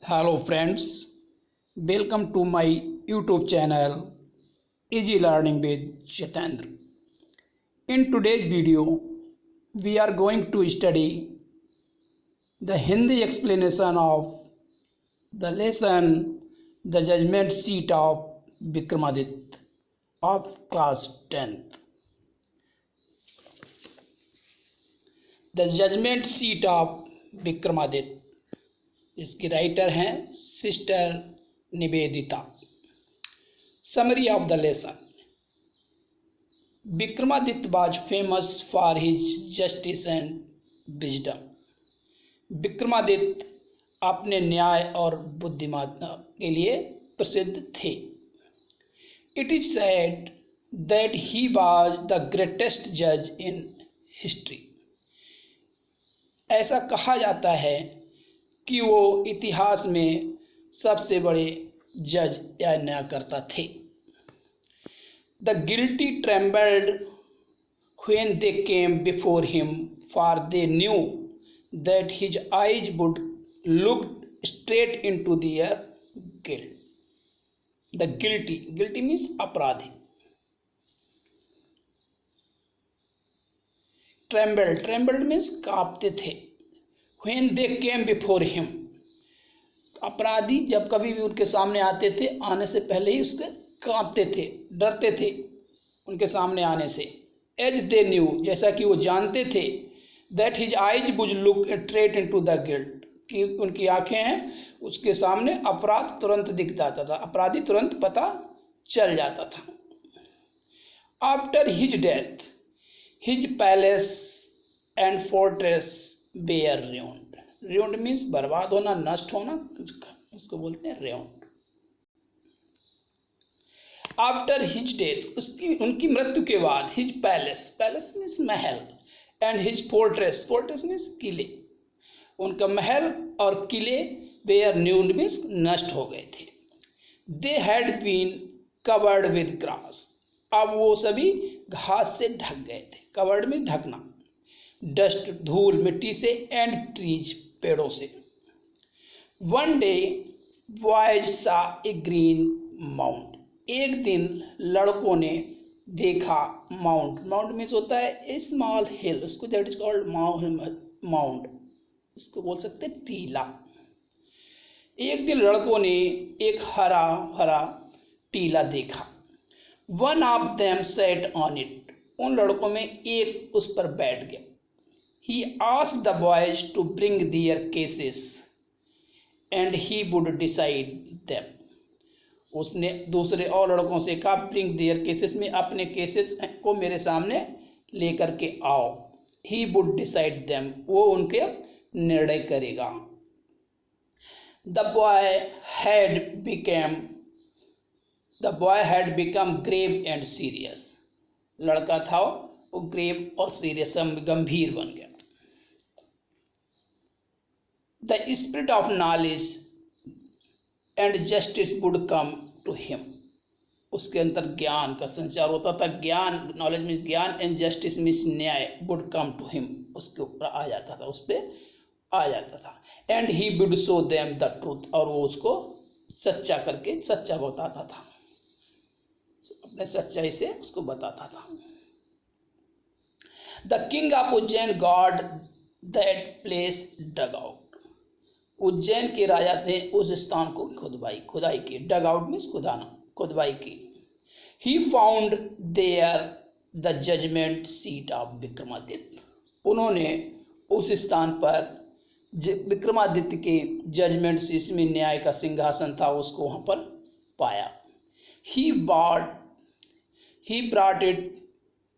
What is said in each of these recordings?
Hello friends, welcome to my YouTube channel Easy Learning with Jitendra. In today's video, we are going to study the Hindi explanation of the lesson The Judgment Seat of Vikramaditya of class 10th. The Judgment Seat of Vikramaditya, इसकी writer हैं sister Nivedita. Summary of the lesson. Vikramaditya was famous for his justice and wisdom. Vikramaditya अपने न्याय और बुद्धिमत्ता के लिए प्रसिद्ध थे. It is said that he was the greatest जज इन हिस्ट्री. ऐसा कहा जाता है कि वो इतिहास में सबसे बड़े जज या न्यायकर्ता थे. The guilty trembled when they came before him for they knew that his eyes would look straight into their guilt. The guilty means अपराधी. ट्रेम्बल्ड मीन्स कांपते थे. When they came before him, अपराधी जब कभी भी उनके सामने आते थे, आने से पहले ही उसके कांपते थे, डरते थे उनके सामने आने से. As they knew, जैसा कि वो जानते थे, that his eyes would look straight into the guilt, कि उनकी आंखें हैं उसके सामने अपराध तुरंत दिख जाता था, अपराधी तुरंत पता चल जाता था. After his death, his palace and fortress were ruined. Ruined means बर्बाद होना, नष्ट होना, उसको बोलते हैं रेउंड. आफ्टर हिज डेथ, उनकी मृत्यु के बाद, his palace means Mahal, and his fortress means किले, उनका महल और किले बेयर रेउंड मीन्स नष्ट हो गए थे. They had been covered with grass. अब वो सभी घास से ढक गए थे. कवर्ड में ढकना, डस्ट धूल मिट्टी से, एंड ट्रीज पेड़ों से. वन डे बॉयज सा ए ग्रीन माउंट. एक दिन लड़कों ने देखा माउंट मीन्स होता है ए स्मॉल हिल, उसको दैट इज कॉल्ड माउंट, इसको बोल सकते हैं टीला. एक दिन लड़कों ने एक हरा भरा टीला देखा. One of them set on it. उन लड़कों में एक उस पर बैठ गया. He asked the boys to bring their cases and he would decide them. उसने दूसरे और लड़कों से कहा bring their cases में अपने केसेस को मेरे सामने लेकर के आओ. He would decide them, वो उनके निर्णय करेगा. The boy had become grave and serious. लड़का था वो ग्रेव और सीरियस गंभीर बन गया. The spirit of knowledge and justice would come to him. उसके अंदर ज्ञान का संचार होता था. ज्ञान, नॉलेज मीन्स ज्ञान, एंड जस्टिस मीन्स न्याय, would come to him, उसके ऊपर आ जाता था, उस पर आ जाता था. And he would show them the truth, और वो उसको सच्चा करके सच्चा बताता था, अपने सच्चाई से उसको बताता था. The king of Ujjain got that place dug out. Ujjain के राजा ने उस स्थान को खुदाई की. डग आउट मीन्स खुदाई की. He found there the judgement seat of Vikramaditya. उन्होंने उस स्थान पर विक्रमादित्य के जजमेंट सीट में न्याय का सिंहासन था, उसको वहाँ पर पाया. He brought it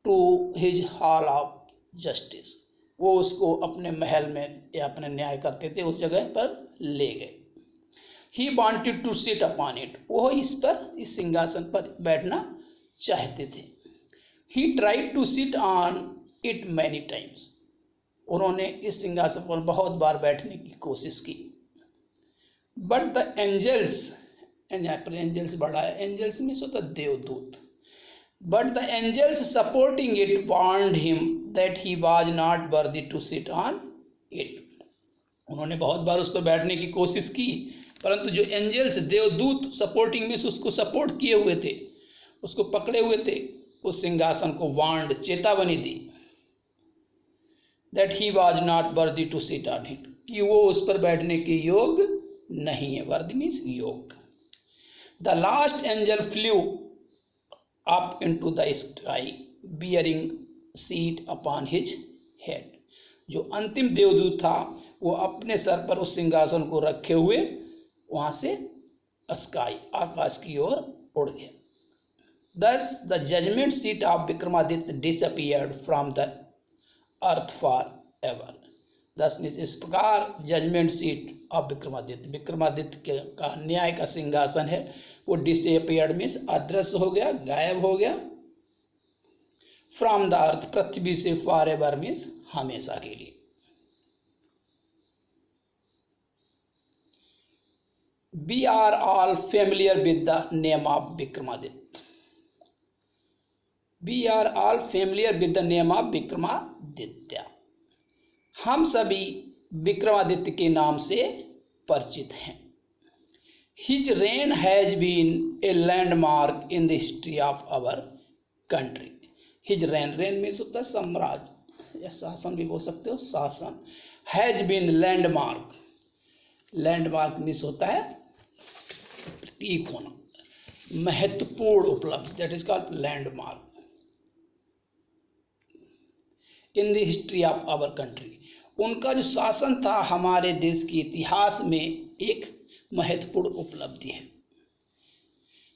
to his hall of justice. वो उसको अपने महल में या अपने न्याय करते थे उस जगह पर ले गए. He wanted to sit upon it. वो इस सिंहासन पर बैठना चाहते थे. He tried to sit on it many times. उन्होंने इस सिंहासन पर बहुत बार बैठने की कोशिश की. बट द एंजल्स बढ़ा है, एंजल्स मीन्स होता देवदूत. But the angels supporting it warned him that he was not worthy to sit on it. उन्होंने बहुत बार उस पर बैठने की कोशिश की, परंतु जो एंजल्स देवदूत सपोर्टिंग मीन्स उसको सपोर्ट किए हुए थे, उसको पकड़े हुए थे, उस सिंहासन को वांड चेतावनी दी that he was not worthy to sit on it, कि वो उस पर बैठने के योग नहीं है। वर्दी मीन्स योग। The last angel flu up into the sky bearing seat upon his head. जो अंतिम देवदूत था वो अपने सर पर उस सिंहासन को रखे हुए वहां से स्काई आकाश की ओर उड़ गया। Thus the judgment seat of Vikramaditya disappeared from the earth forever. Thus इस प्रकार judgement seat of Vikramaditya, Vikramaditya का न्याय का सिंहासन है वो डिसअपियर्ड मीन्स अदृश्य हो गया, गायब हो गया। फ्रॉम द अर्थ पृथ्वी से, फॉर एवर मीन्स हमेशा के लिए। We are all familiar with the name of Vikramaditya. We are all familiar with the name of Vikramaditya. हम सभी विक्रमादित्य के नाम से परिचित हैं। His reign has been a landmark in the history of our country. His reign means होता है साम्राज्य या शासन भी बोल सकते हो, शासन। Has been landmark, landmark means होता है प्रतीक होना, महत्वपूर्ण उपलब्धि, that is called landmark in the history of our country. उनका जो शासन था हमारे देश के इतिहास में एक महत्वपूर्ण उपलब्धि है।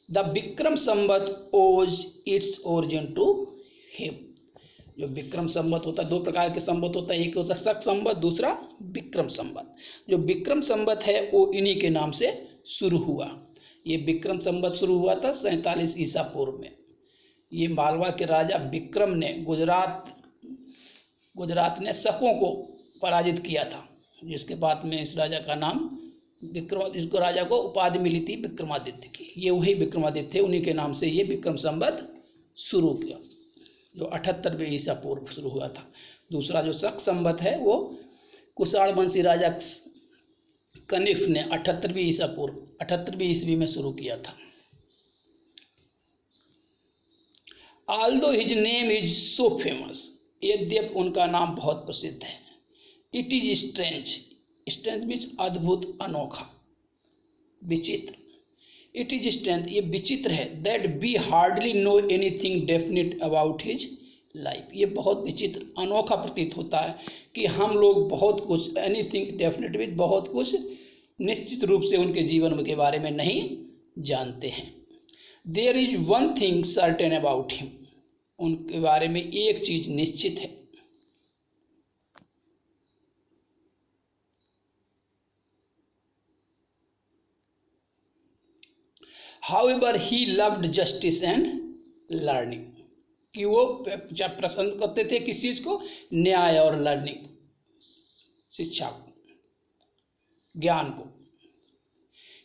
द विक्रम संवत ओज इट्स ओरिजिन टू हिम। जो विक्रम संवत होता है, दो प्रकार के संवत होता है, एक होता है शक संवत, दूसरा विक्रम संवत। जो विक्रम संवत है वो इन्हीं के नाम से शुरू हुआ। ये विक्रम संवत शुरू हुआ था 47 ईसा पूर्व में। ये मालवा के राजा विक्रम ने गुजरात ने शकों को पराजित किया था, जिसके बाद में इस राजा का नाम इसको राजा को उपाधि मिली थी विक्रमादित्य की। ये वही विक्रमादित्य थे, उन्हीं के नाम से ये विक्रम संवत शुरू किया, जो 78वें ईसा पूर्व शुरू हुआ था। दूसरा जो शक संवत है वो कुषाण वंशी राजा कनिष्क ने 78वीं ईसा पूर्व 78वीं ईस्वी में शुरू किया था। Although his name is so famous, यद्यपि उनका नाम बहुत प्रसिद्ध है। It is strange, strange means अद्भुत, अनोखा, विचित्र। इट इज स्ट्रेंज, ये विचित्र है। That we hardly know anything definite about his life, ये बहुत विचित्र अनोखा प्रतीत होता है कि हम लोग बहुत कुछ, एनीथिंग डेफिनेट मीन्स बहुत कुछ निश्चित रूप से उनके जीवन के बारे में नहीं जानते हैं। There is one thing certain about him, उनके बारे में एक चीज निश्चित है। However, he loved justice and learning, कि वो पसंद करते थे किस चीज को, न्याय और लर्निंग, शिक्षा को, ज्ञान को।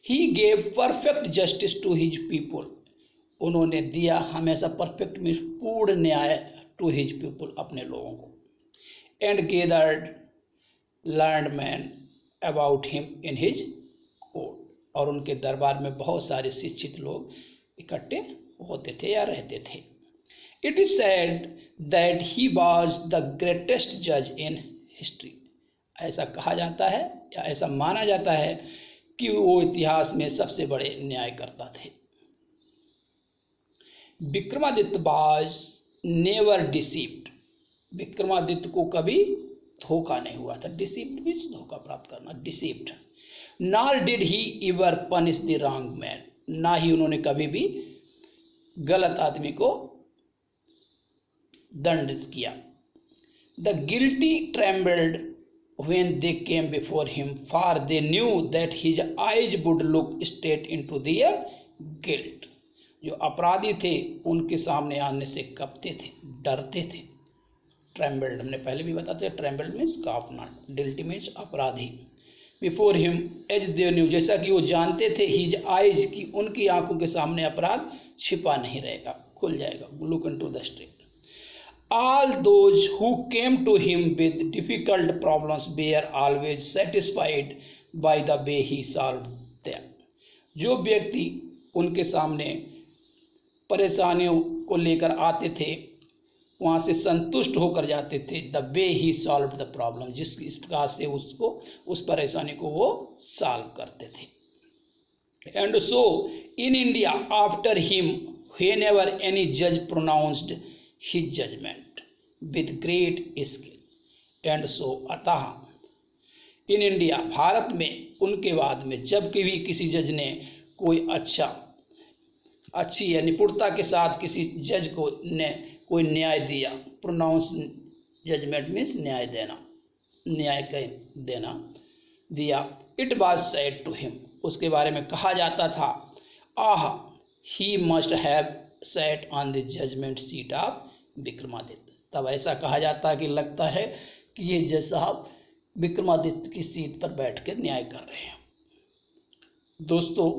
He gave perfect justice to his people, उन्होंने दिया हमेशा परफेक्ट मीन्स पूर्ण न्याय टू हिज पीपल, अपने लोगों को। And gathered learned man about him in his court, और उनके दरबार में बहुत सारे शिक्षित लोग इकट्ठे होते थे या रहते थे। It is said that he was the greatest जज इन हिस्ट्री, ऐसा कहा जाता है या ऐसा माना जाता है कि वो इतिहास में सबसे बड़े न्यायकर्ता थे। Vikramaditya was never deceived, Vikramaditya को कभी धोखा नहीं हुआ था। डिसीव्ड मीन्स धोखा प्राप्त करना, deceived. Nor did he ever punish the wrong man, ना ही उन्होंने कभी भी गलत आदमी को दंडित किया। The guilty trembled when they came before him, for they knew that his eyes would look straight into their guilt, जो अपराधी थे उनके सामने आने से कपते थे, डरते थे। ट्रेम्बल्ड हमने पहले भी बताते हैं, ट्रेम्बल्ड मीन्स कांपना, गिल्टी मीन्स अपराधी। Before him as they knew, जैसा कि वो जानते थे, हिज आइज की उनकी आंखों के सामने अपराध छिपा नहीं रहेगा, खुल जाएगा। Look into the street. All those who came to him with difficult problems were always satisfied by the way he solved आत्महत्या। जो व्यक्ति उनके सामने परेशानियों को लेकर आते थे वहाँ से संतुष्ट होकर जाते थे। The way he solve the problem, इस प्रकार से उसको उस परेशानी को वो सॉल्व करते थे। And so in India after him whenever any judge pronounced his judgment with great skill and so अतः इन इंडिया भारत में उनके बाद में जब भी किसी जज ने कोई अच्छी या निपुणता के साथ किसी जज को ने कोई न्याय दिया, प्रोनाउंस जजमेंट मीन्स न्याय देना दिया, it was said to him, उसके बारे में कहा जाता था, ah he must have sat on the judgement seat of Vikramaditya. तब ऐसा कहा जाता है कि लगता है कि ये जज साहब विक्रमादित्य की सीट पर बैठकर न्याय कर रहे हैं। दोस्तों,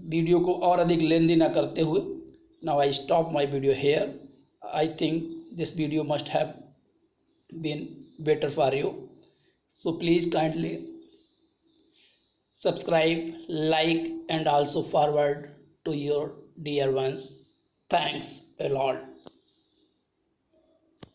वीडियो को और अधिक लेंदी ना करते हुए now I stop my video here. I think this video must have been better for you, so please kindly subscribe, like and also forward to your dear ones. Thanks a lot.